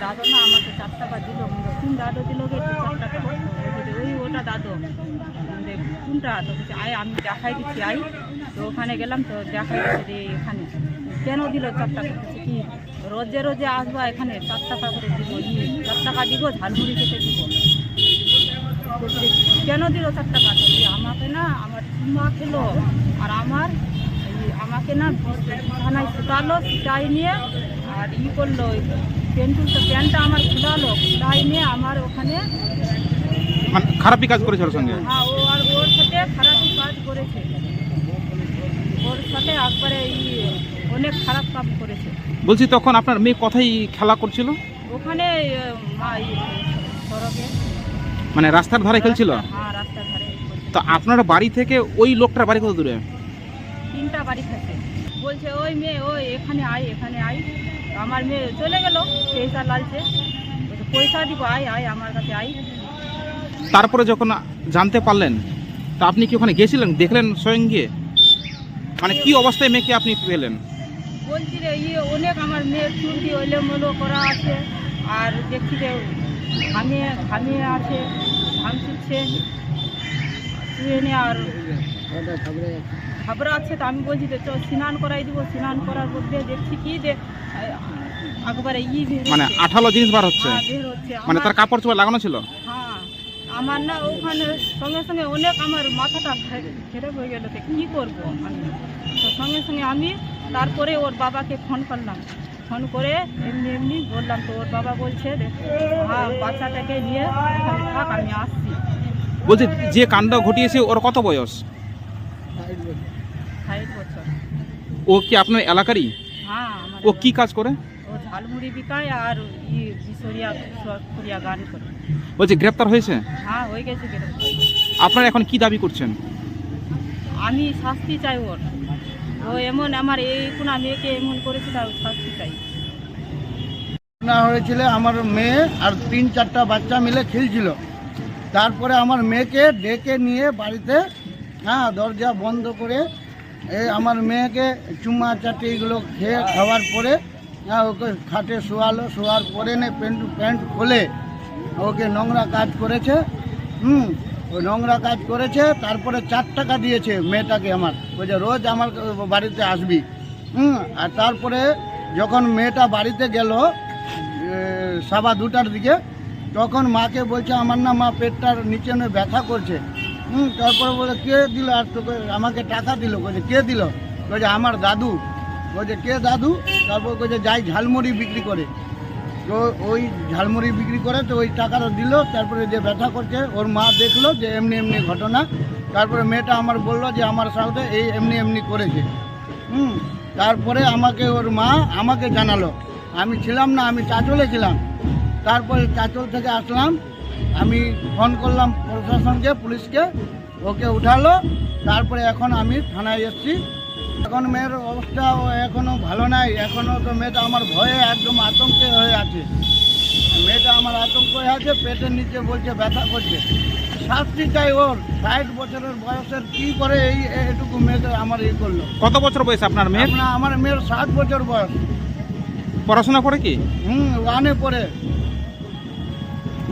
দাদু না আমাকে 4 টাকা দিল, কোন দাদু দিল গে 4 টাকা, ওই ওটা দাদু কোনটা, তো আয় আমি দেখাই দিচ্ছি আই, তো ওখানে গেলাম তো দেখাই দিচ্ছি যে এখানে কেন দিল 4 টাকা, কি রোজে রোজে আসবা এখানে 4 টাকা করে দিব, 4 টাকা দিব ঝালমুড়ি খেতে দিব, কেন দিল 4 টাকা, আমাকে না আমার চুমা খেলো আর আমাকে না থানায় ছুটালো, ছুটাই নিয়ে আর করলো প্যান্টটা আমার খুলালো, খুলাই নিয়ে আমার ওখানে খারাপই কাজ করেছে ওর সঙ্গে। হ্যাঁ, ও আর ওর সাথে খারাপই কাজ করেছে, ওর সাথে একবারে অনেক খারাপ কাজ করেছে। বলছি তখন আপনার মেয়ে কোথায় খেলা করছিল? ওখানে সড়কে, মানে রাস্তার ধারে খেলছিল? হ্যাঁ, রাস্তার ধারে। তো আপনার বাড়ি থেকে ওই লোকটার বাড়ি কত দূরে? 3টা বাড়ি থাকে। বলছে ওই মেয়ে ওই এখানে আয়, এখানে আয়, আমার মেয়ে চলে গেল পয়সা লালছে, পয়সা দিব আয় আমার কাছে আয়। তারপরে যখন জানতে পারলেন তা আপনি কি ওখানে গেছিলেন, দেখলেন স্বয়ং গিয়ে, মানে কি অবস্থায় মেয়েকে আপনি পেলেন? বলছি রে অনেক আমার মেয়ের চুল দিয়ে এলোমেলো করা আছে, আর দেখছি যে ঘামিয়ে আছে, ঘাম ছুটছে ট্রেনে, আর ঘাবড়া আছে। তো আমি বলছি যে চল স্নান করাই দিব, স্নান করার মধ্যে দেখছি কি যে একবারে মানে আঠালো জিনিস বার হচ্ছে, মানে তার কাপড় চোপড় লাগানো ছিল। হ্যাঁ, আমার না ওখানে সঙ্গে সঙ্গে অনেক আমার মাথাটা খারাপ হয়ে গেল, কি করবো আমি, তো সঙ্গে সঙ্গে আমি তারপরে ওর বাবাকে ফোন করলাম, ফোন করে এমনি বললাম, তো ওর বাবা বলছে হ্যাঁ বাচ্চাটাকে নিয়ে থাক, আমি আসছি। বলছে যে কাণ্ড ঘটিয়েছে ওর কত বয়স? 60 বছর। ও কি আপনার এলাকারই? হ্যাঁ। ও কি কাজ করে? ও ঝালমুড়ি বিকায় আর বিশরিয়া গান করে। বলছে গ্রেপ্তার হয়েছে? হ্যাঁ, হয়ে গেছে গ্রেপ্তার। আপনারা এখন কি দাবি করছেন? আমি শাস্তি চাই ওর, ও এমন আমার এই কোন মেয়েকে এমন করেছে, তার শাস্তি চাই। না হয়েছিল আমার মেয়ে আর 3-4টা বাচ্চা মিলে খেলছিল, তারপরে আমার মেয়েকে ডেকে নিয়ে বাড়িতে, হ্যাঁ, দরজা বন্ধ করে আমার মেয়েকে চুমা চাটি এগুলো খাওয়ার পরে, হ্যাঁ, ওকে খাটে শোয়ালো, শোয়ার পরে প্যান্ট খুলে ওকে নোংরা কাজ করেছে। ওই নোংরা কাজ করেছে, তারপরে 4 টাকা দিয়েছে মেয়েটাকে আমার, বলছে রোজ আমার বাড়িতে আসবি। আর তারপরে যখন মেয়েটা বাড়িতে গেল 2:15টার দিকে, তখন মাকে বলছে আমার না মা পেটটার নিচে ব্যথা করছে। তারপরে বলে কে দিল, আর তোকে আমাকে টাকা দিল, বলছে কে দিল, বলছে আমার দাদু, বলছে কে দাদু, তারপর বলছে যাই ঝালমুড়ি বিক্রি করে। তো ওই ঝালমুড়ি বিক্রি করে তো ওই টাকাটা দিল। তারপরে যে ব্যথা করছে ওর মা দেখলো যে এমনি এমনি ঘটনা। তারপরে মেয়েটা আমার বললো যে আমার সাথে এই এমনি এমনি করেছে। তারপরে আমাকে ওর মা আমাকে জানালো, আমি ছিলাম না, আমি চাঁচলে ছিলাম। তারপরে চাঁচল থেকে আসলাম, আমি ফোন করলাম প্রশাসনকে, পুলিশকে, ওকে উঠালো। তারপরে এখন আমি থানায় এসেছি। এখন মেয়ের অবস্থা এখনও ভালো নাই। এখনও তো মেয়েটা আমার ভয়ে একদম আতঙ্কে হয়ে আছে। মেয়েটা আমার আতঙ্ক হয়ে আছে, পেটের নিচে বলছে ব্যথা করছে। শাস্তি চাই ওর। 60 বছরের বয়সের কি করে এইটুকু মেয়েকে আমার করলো। কত বছর বয়স আপনার মেয়ের? আমার মেয়ের 7 বছর বয়স। পড়াশোনা করে কি? 1-এ পড়ে।